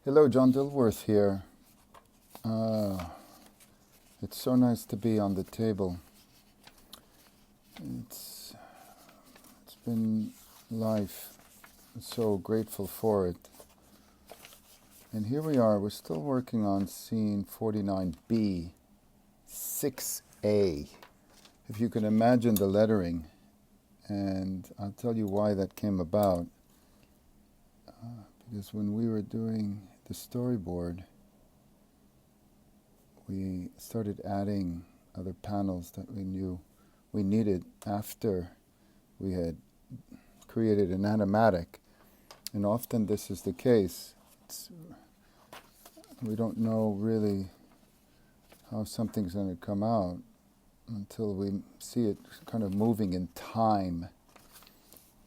Hello, John Dilworth here. It's so nice to be on the table. It's been life. I'm so grateful for it. And here we are. We're still working on scene 49B, 6A. If you can imagine the lettering, and I'll tell you why that came about. Because when we were doing the storyboard, we started adding other panels that we knew we needed after we had created an animatic. And often this is the case. We don't know really how something's going to come out until we see it kind of moving in time.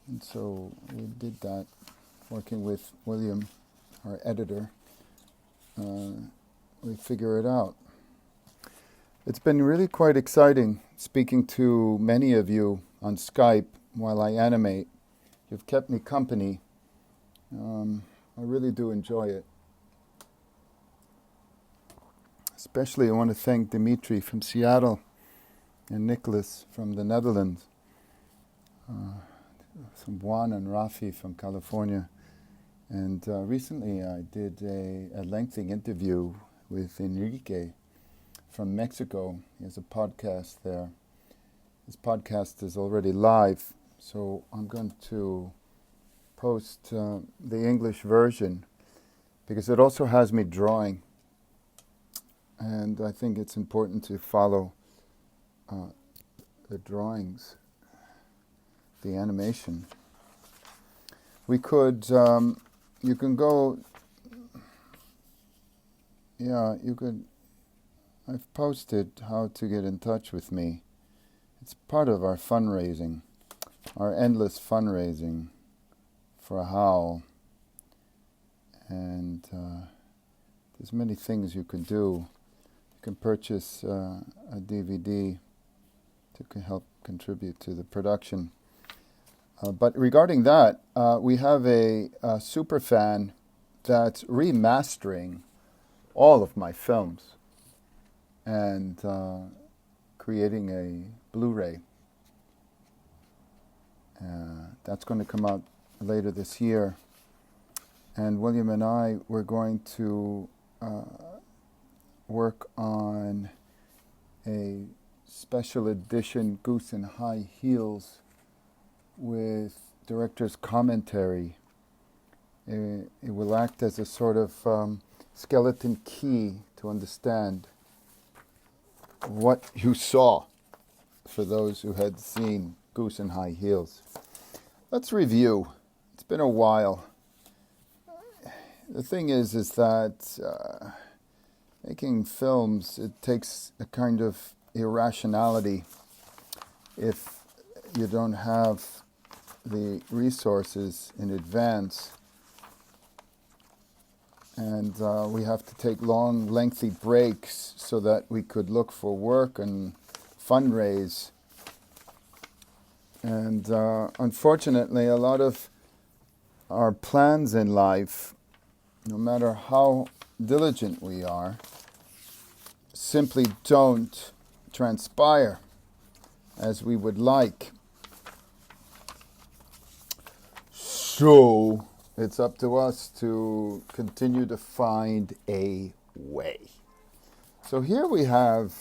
And so we did that, working with William, our editor. We figure it out. It's been really quite exciting speaking to many of you on Skype while I animate. You've kept me company. I really do enjoy it. Especially I want to thank Dimitri from Seattle and Nicholas from the Netherlands. Some Juan and Rafi from California. And recently I did a lengthy interview with Enrique from Mexico. He has a podcast there. His podcast is already live, so I'm going to post the English version because it also has me drawing. And I think it's important to follow the drawings, the animation. We could... you can go, I've posted how to get in touch with me. It's part of our fundraising, our endless fundraising for HOWL. And there's many things you can do. You can purchase a DVD to help contribute to the production. But regarding that, we have a super fan that's remastering all of my films and creating a Blu-ray. That's going to come out later this year. And William and I were going to work on a special edition Goose in High Heels with director's commentary. It will act as a sort of skeleton key to understand what you saw for those who had seen Goose in High Heels. Let's review. It's been a while. The thing is that making films, it takes a kind of irrationality if you don't have the resources in advance, and we have to take long, lengthy breaks so that we could look for work and fundraise. And unfortunately, a lot of our plans in life, no matter how diligent we are, simply don't transpire as we would like. So it's up to us to continue to find a way. So here we have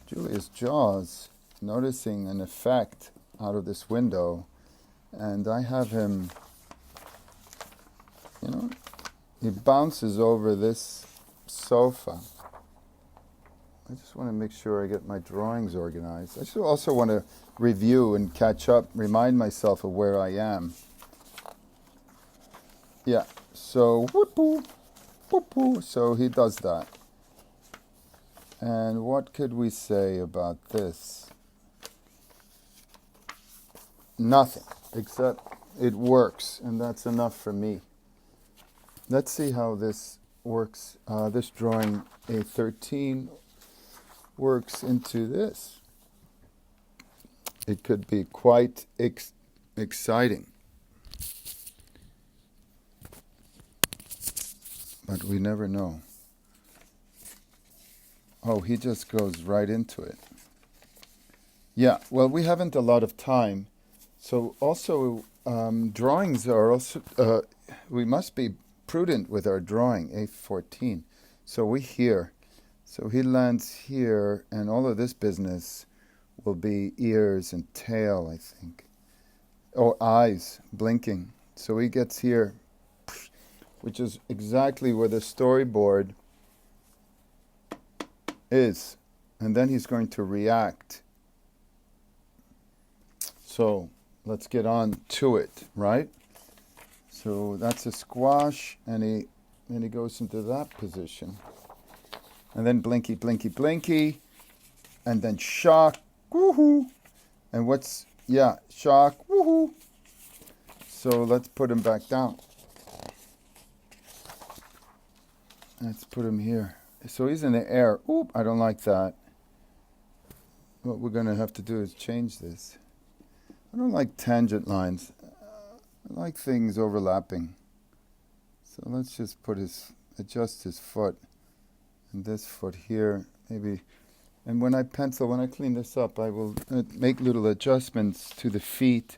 Julius Jaws noticing an effect out of this window, and I have him, he bounces over this sofa. I just want to make sure I get my drawings organized. I just also want to review and catch up, remind myself of where I am. Yeah, so whoop-oo, whoop-oo. So he does that. And what could we say about this? Nothing, except it works, and that's enough for me. Let's see how this works. This drawing A13 works into this. It could be quite exciting. but we never know. Oh, he just goes right into it. Yeah, well, we haven't a lot of time. So also, drawings are also, we must be prudent with our drawing, A14. So we here. So he lands here, and all of this business will be ears and tail, I think. Or eyes, blinking. So he gets here, which is exactly where the storyboard is. And then he's going to react. So let's get on to it, right? So that's a squash, and he goes into that position. And then blinky, blinky, blinky. And then shock, woohoo. And shock, woohoo. So let's put him back down. Let's put him here. So he's in the air. Oop, I don't like that. What we're going to have to do is change this. I don't like tangent lines. I like things overlapping. So let's just adjust his foot. And this foot here, maybe. And when I clean this up, I will make little adjustments to the feet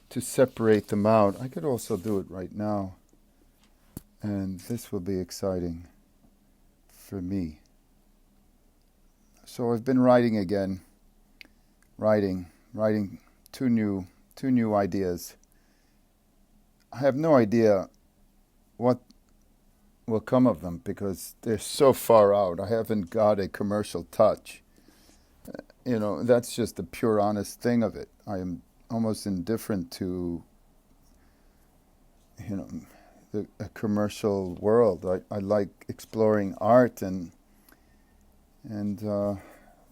to separate them out. I could also do it right now. And this will be exciting for me. So I've been writing again. Writing two new ideas. I have no idea what will come of them because they're so far out. I haven't got a commercial touch. That's just the pure honest thing of it. I am almost indifferent to, a commercial world. I like exploring art and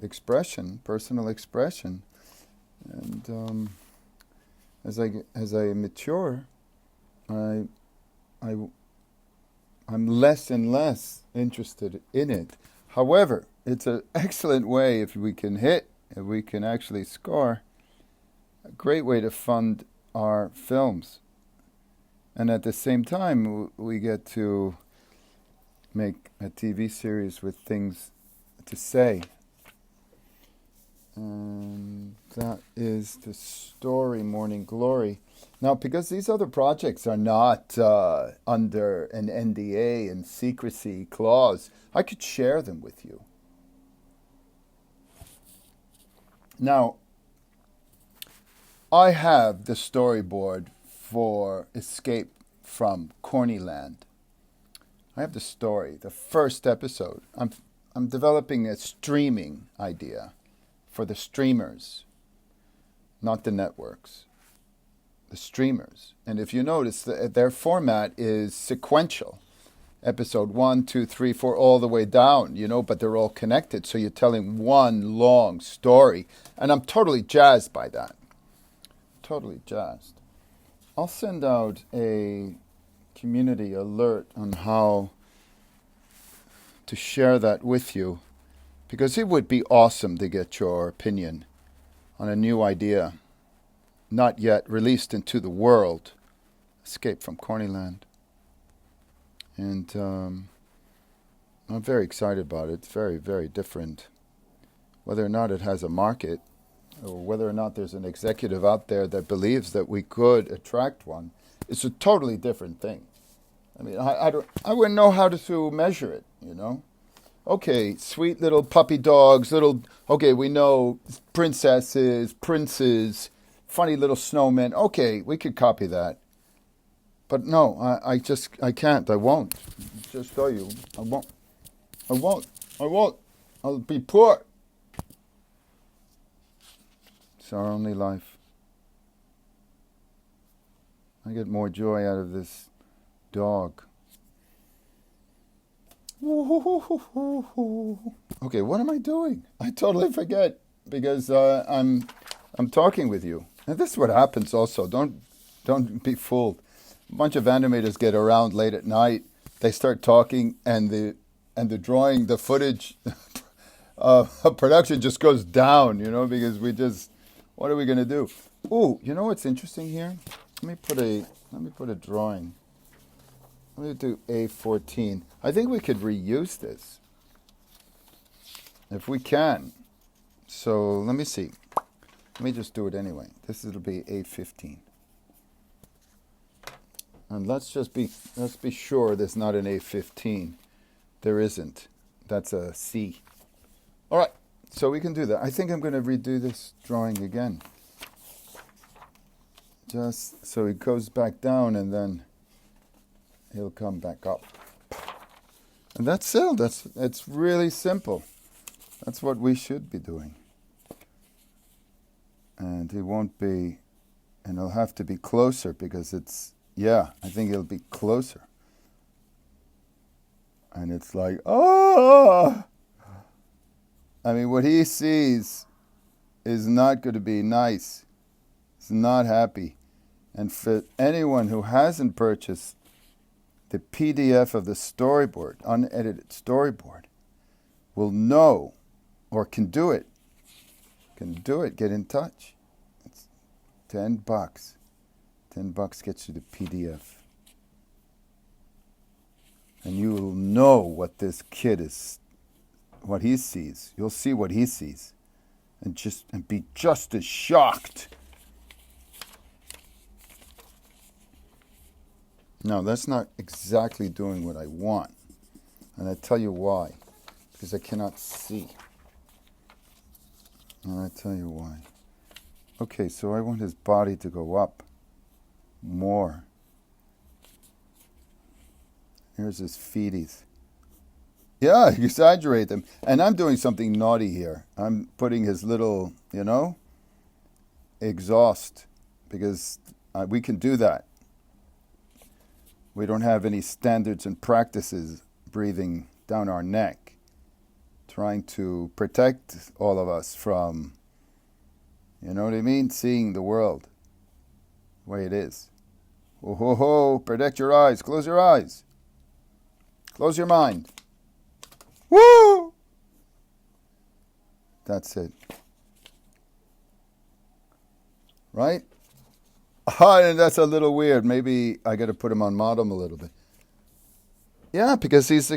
expression, personal expression. And as I mature, I'm less and less interested in it. However, it's an excellent way if we can actually score, a great way to fund our films. And at the same time, we get to make a TV series with things to say. And that is the story, Morning Glory. Now, because these other projects are not under an NDA and secrecy clause, I could share them with you. Now, I have the storyboard for Escape from Cornyland. I have the story, the first episode. I'm developing a streaming idea for the streamers, not the networks. The streamers. And if you notice, their format is sequential. Episode 1, 2, 3, 4, all the way down, but they're all connected. So you're telling one long story. And I'm totally jazzed by that. Totally jazzed. I'll send out a community alert on how to share that with you, because it would be awesome to get your opinion on a new idea, not yet released into the world, Escape from Cornyland. And I'm very excited about it. It's very, very different. Whether or not it has a market, or whether or not there's an executive out there that believes that we could attract one, it's a totally different thing. I mean, I wouldn't know how to measure it, Okay, sweet little puppy dogs, okay, we know princesses, princes, funny little snowmen. Okay, we could copy that. But no, I can't, I won't. Just tell you, I won't. I'll be poor. It's our only life. I get more joy out of this dog. Okay, what am I doing? I totally forget because I'm talking with you. And this is what happens also. Don't be fooled. A bunch of animators get around late at night. They start talking, and the drawing, the footage, production just goes down. Because what are we going to do? Ooh, what's interesting here? Let me put a drawing. I'm going to do A14. I think we could reuse this if we can. So let me see. Let me just do it anyway. It'll be A15. And let's be sure there's not an A15. There isn't. That's a C. All right. So we can do that. I think I'm going to redo this drawing again. Just so he goes back down and then he'll come back up. And that's it. It's really simple. That's what we should be doing. And he won't be, and he'll have to be closer because I think he'll be closer. And it's like, oh! I mean, what he sees is not going to be nice. He's not happy. And for anyone who hasn't purchased the PDF of the storyboard, unedited storyboard, will know or can do it. Get in touch. It's $10. $10 gets you the PDF. And you will know what this kid is, what he sees. You'll see what he sees. And be just as shocked. No, that's not exactly doing what I want. And I tell you why. Because I cannot see. And I tell you why. Okay, so I want his body to go up more. Here's his feeties. Yeah, exaggerate them. And I'm doing something naughty here. I'm putting his little, exhaust. Because we can do that. We don't have any standards and practices breathing down our neck, trying to protect all of us from, you know what I mean? Seeing the world the way it is. Oh, ho, ho, protect your eyes. Close your eyes. Close your mind. Woo! That's it. Right? And that's a little weird. Maybe I got to put him on modem a little bit. Yeah, because he's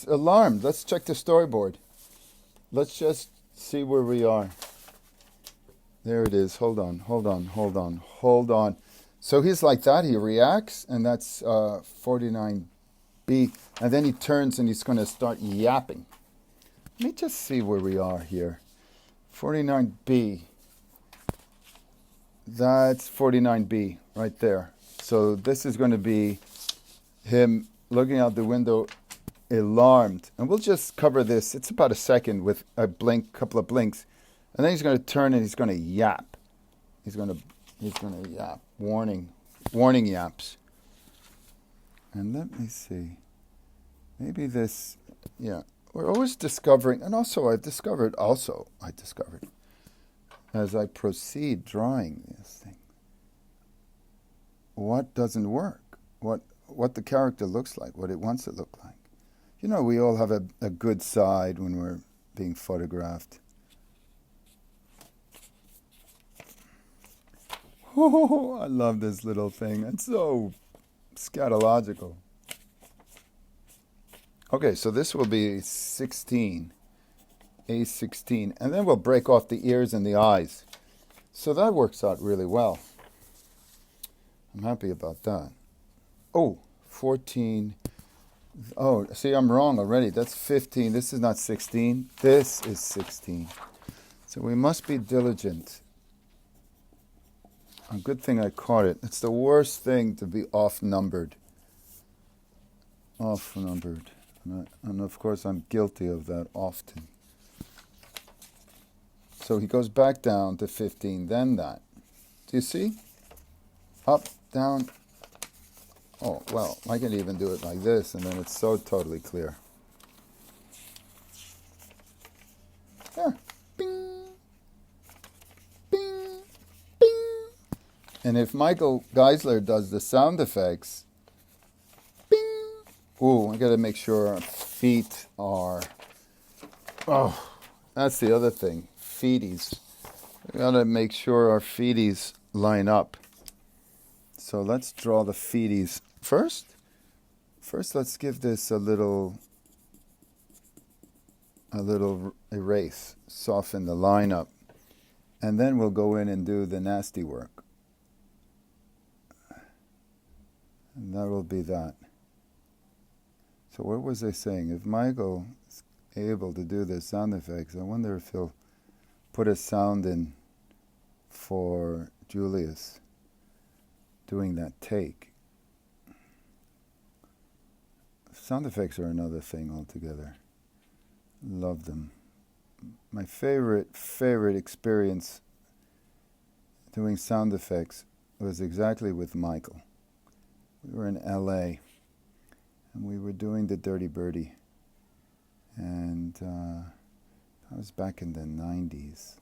alarmed. Let's check the storyboard. Let's just see where we are. There it is. Hold on. So he's like that. He reacts, and that's 49B. And then he turns and he's going to start yapping. Let me just see where we are here. 49B. That's 49B right there. So this is going to be him looking out the window, alarmed. And we'll just cover this. It's about a second with a couple of blinks. And then he's going to turn and he's going to yap. He's going to yap. Warning yaps. And let me see. Maybe this, we're always discovering, and also I discovered, as I proceed drawing this thing, what doesn't work, what the character looks like, what it wants to look like. We all have a good side when we're being photographed. Oh, I love this little thing. It's so scatological. Okay, so this will be 16. A16, and then we'll break off the ears and the eyes. So that works out really well. I'm happy about that. Oh, 14. Oh, see, I'm wrong already. That's 15. This is not 16. This is 16. So we must be diligent. A good thing I caught it. It's the worst thing to be off-numbered. Off-numbered. And of course, I'm guilty of that often. So he goes back down to 15, then that. Do you see? Up, down. Oh, well, I can even do it like this, and then it's so totally clear. There. Bing. Bing. Bing. And if Michael Geisler does the sound effects, bing. Ooh, I got to make sure our feet are... Oh, that's the other thing. Feeties. We got to make sure our feeties line up. So let's draw the feeties first. First, let's give this a little erase, soften the line up, and then we'll go in and do the nasty work. And that will be that. So what was I saying? If Michael is able to do the sound effects, I wonder if he'll put a sound in for Julius doing that take. Sound effects are another thing altogether. Love them. My favorite experience doing sound effects was exactly with Michael. We were in LA and we were doing the Dirty Birdie, and that was back in the 90s,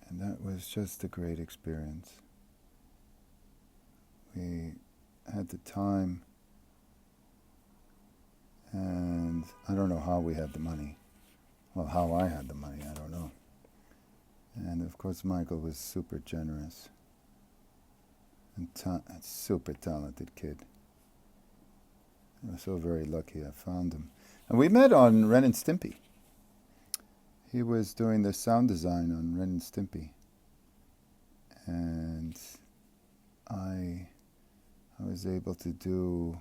and that was just a great experience. We had the time, and I don't know how we had the money. Well, how I had the money, I don't know. And of course Michael was super generous and super talented kid. I was so very lucky I found him. And we met on Ren and Stimpy. He was doing the sound design on Ren and Stimpy. And I was able to do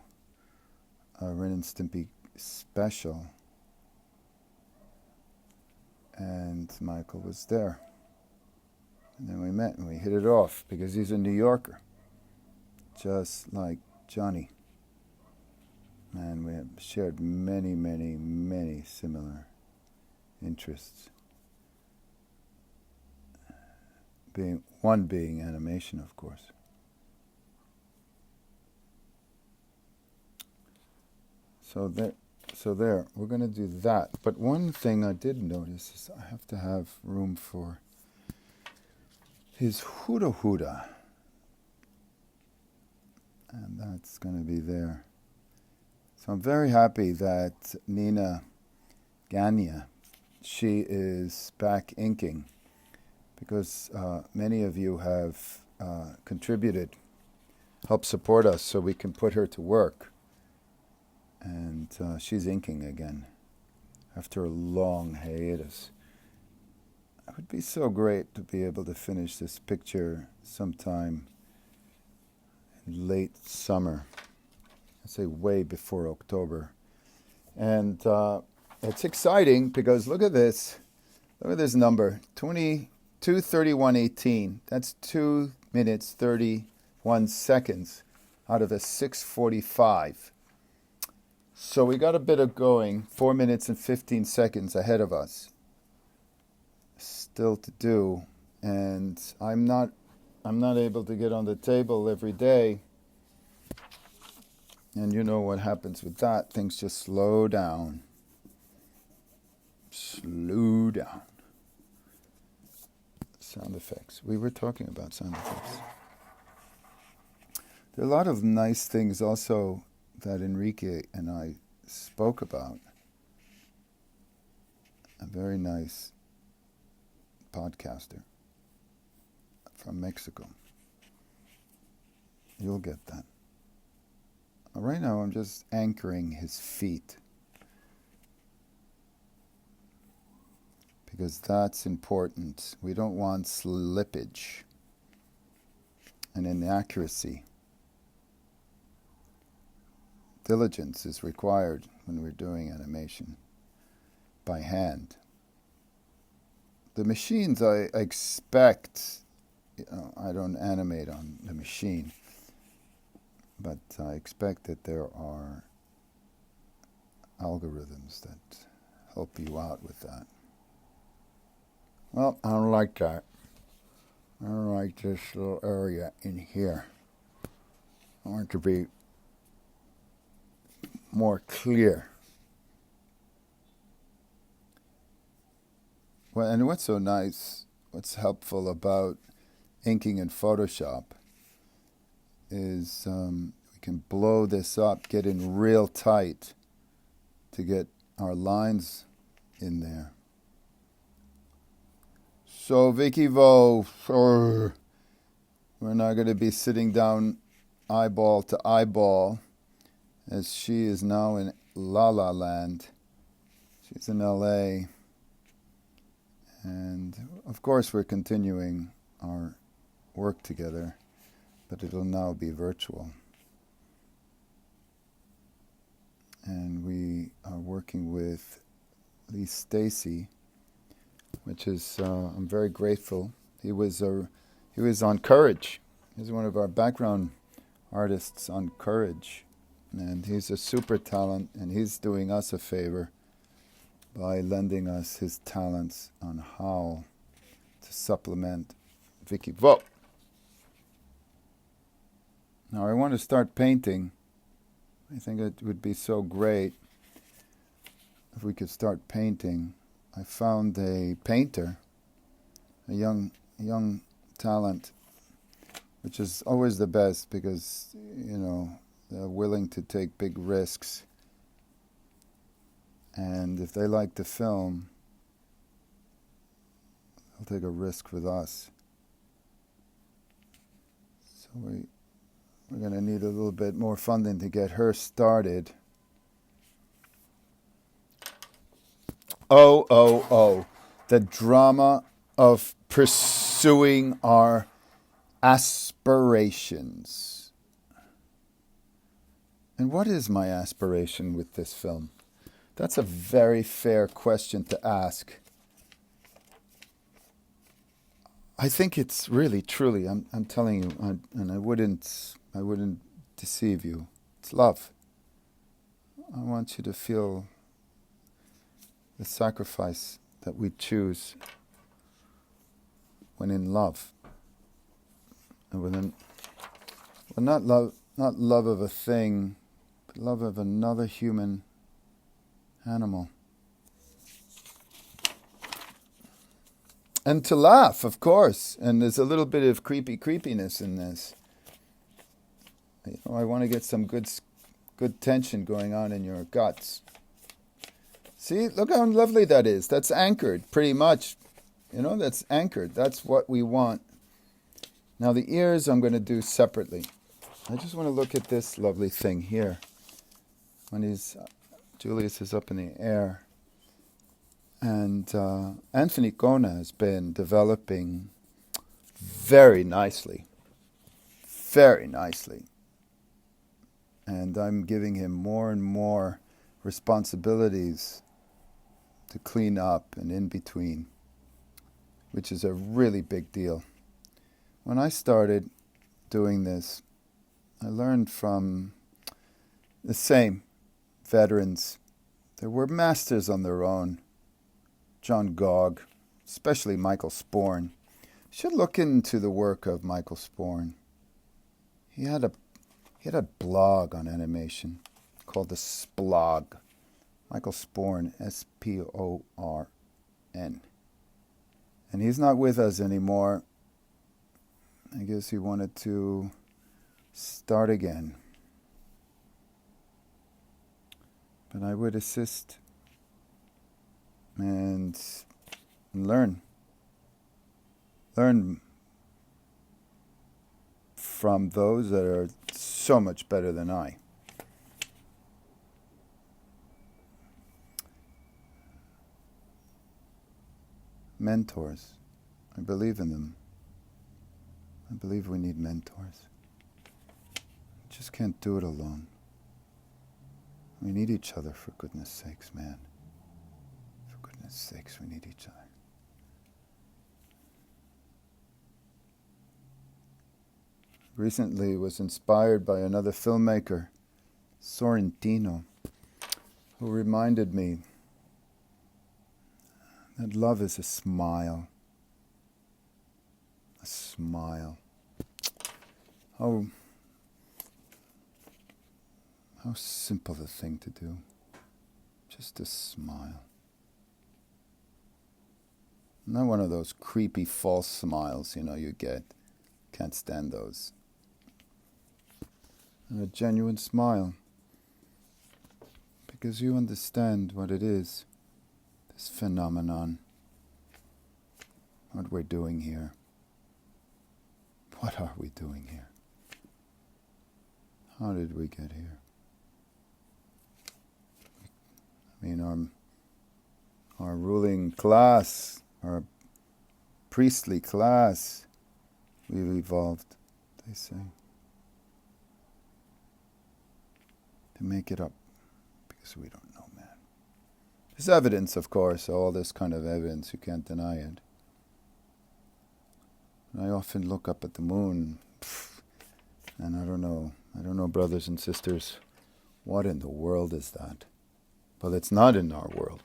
a Ren and Stimpy special. And Michael was there. And then we met and we hit it off because he's a New Yorker, just like Johnny. And we have shared many, many, many similar interests. Being animation, of course. So there, we're going to do that. But one thing I did notice is I have to have room for his huda huda. And that's going to be there. So I'm very happy that Nina Ganya, she is back inking, because many of you have contributed, helped support us so we can put her to work. And she's inking again after a long hiatus. It would be so great to be able to finish this picture sometime in late summer. I'd say way before October. And it's exciting because look at this. Look at this number, 22:31:18. That's 2 minutes 31 seconds out of a 6:45. So we got a bit of going, 4 minutes and 15 seconds ahead of us. Still to do, and I'm not able to get on the table every day. And you know what happens with that, things just slow down. Slow down. Sound effects. We were talking about sound effects. There are a lot of nice things also that Enrique and I spoke about. A very nice podcaster from Mexico. You'll get that. Right now I'm just anchoring his feet, because that's important. We don't want slippage and inaccuracy. Diligence is required when we're doing animation by hand. The machines, I expect, I don't animate on the machine, but I expect that there are algorithms that help you out with that. Well, I don't like that. I don't like this little area in here. I want it to be more clear. Well, and what's so nice, what's helpful about inking in Photoshop is we can blow this up, get in real tight to get our lines in there. So Vicky Vo, we're not going to be sitting down eyeball to eyeball, as she is now in La La Land. She's in LA. And of course we're continuing our work together, but it'll now be virtual. And we are working with Lee Stacy, which is, I'm very grateful. He was on Courage. He's one of our background artists on Courage. And he's a super talent, and he's doing us a favor by lending us his talents on HOWL to supplement Vicky. Whoa! Now I want to start painting. I think it would be so great if we could start painting. I found a painter, a young talent, which is always the best because, you know, they're willing to take big risks. And if they like to film, they'll take a risk with us. So we're going to need a little bit more funding to get her started. Oh. The drama of pursuing our aspirations. And what is my aspiration with this film? That's a very fair question to ask. I think it's really, truly, I'm telling you, and I wouldn't deceive you. It's love. I want you to feel the sacrifice that we choose when in love. And not love of a thing, but love of another human animal. And to laugh, of course. And there's a little bit of creepiness in this. You know, I want to get some good tension going on in your guts. See, look how lovely that is. That's anchored, pretty much. You know, that's anchored. That's what we want. Now the ears I'm going to do separately. I just want to look at this lovely thing here. When Julius is up in the air. And Anthony Kona has been developing very nicely. And I'm giving him more and more responsibilities to clean up and in between, which is a really big deal. When I started doing this, I learned from the same veterans. They were masters on their own. John Gogg, especially Michael Sporn. You should look into the work of Michael Sporn. He had a blog on animation called the Splog. Michael Sporn, S-P-O-R-N. And he's not with us anymore. I guess he wanted to start again. But I would assist and learn from those that are so much better than I. Mentors. I believe in them. I believe we need mentors. We just can't do it alone. We need each other, for goodness sakes, man. For goodness sakes, we need each other. Recently was inspired by another filmmaker, Sorrentino, who reminded me that love is a smile. A smile. How simple a thing to do. Just a smile. Not one of those creepy false smiles, you get. Can't stand those. And a genuine smile. Because you understand what it is. This phenomenon. What we're doing here. What are we doing here? How did we get here? I mean, our ruling class, our priestly class, we've evolved, they say, to make it up, because we don't know, man. There's evidence, of course, all this kind of evidence, you can't deny it. I often look up at the moon, and I don't know, brothers and sisters, what in the world is that? Well, it's not in our world,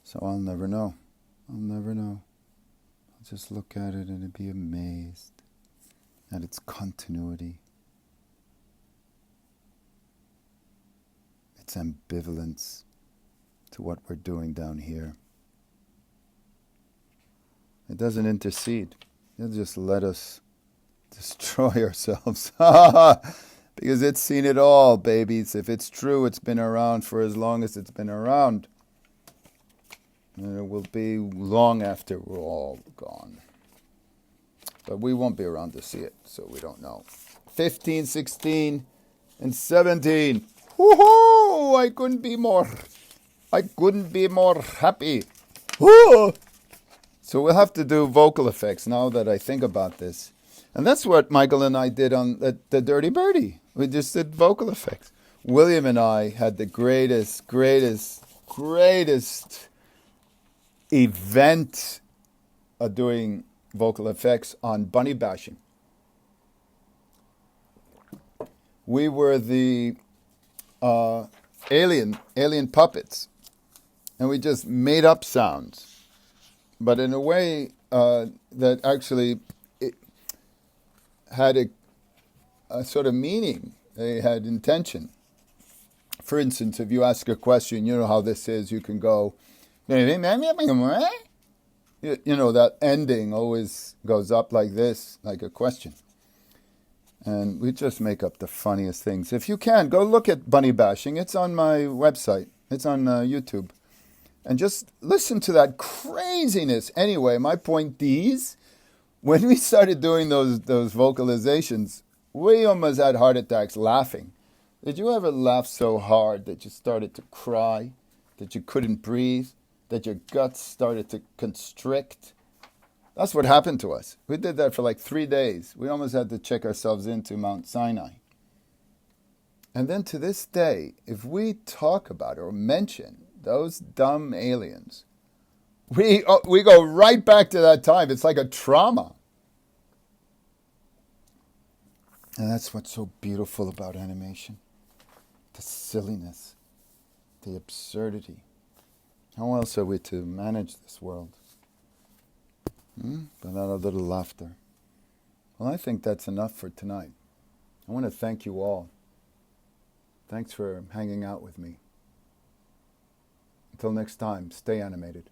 so I'll never know. I'll just look at it and be amazed at its continuity, its ambivalence to what we're doing down here. It doesn't intercede. It'll just let us destroy ourselves. Because it's seen it all, babies. If it's true, it's been around for as long as it's been around. And it will be long after we're all gone. But we won't be around to see it, so we don't know. 15, 16, and 17. Woohoo! I couldn't be more happy. Woo! So we'll have to do vocal effects now that I think about this. And that's what Michael and I did on the Dirty Birdie. We just did vocal effects. William and I had the greatest event of doing vocal effects on bunny bashing. We were the alien puppets, and we just made up sounds, but in a way that actually it had a sort of meaning. They had intention. For instance, if you ask a question, you know how this is, you can go, you know, that ending always goes up like this, like a question. And we just make up the funniest things. If you can, go look at bunny bashing. It's on my website. It's on YouTube. And just listen to that craziness. Anyway, my point is, when we started doing those vocalizations, we almost had heart attacks laughing. Did you ever laugh so hard that you started to cry, that you couldn't breathe, that your guts started to constrict? That's what happened to us. We did that for like 3 days. We almost had to check ourselves into Mount Sinai. And then to this day, if we talk about or mention those dumb aliens, we go right back to that time. It's like a trauma. And that's what's so beautiful about animation. The silliness, the absurdity. How else are we to manage this world? Without a little laughter. Well, I think that's enough for tonight. I want to thank you all. Thanks for hanging out with me. Until next time, stay animated.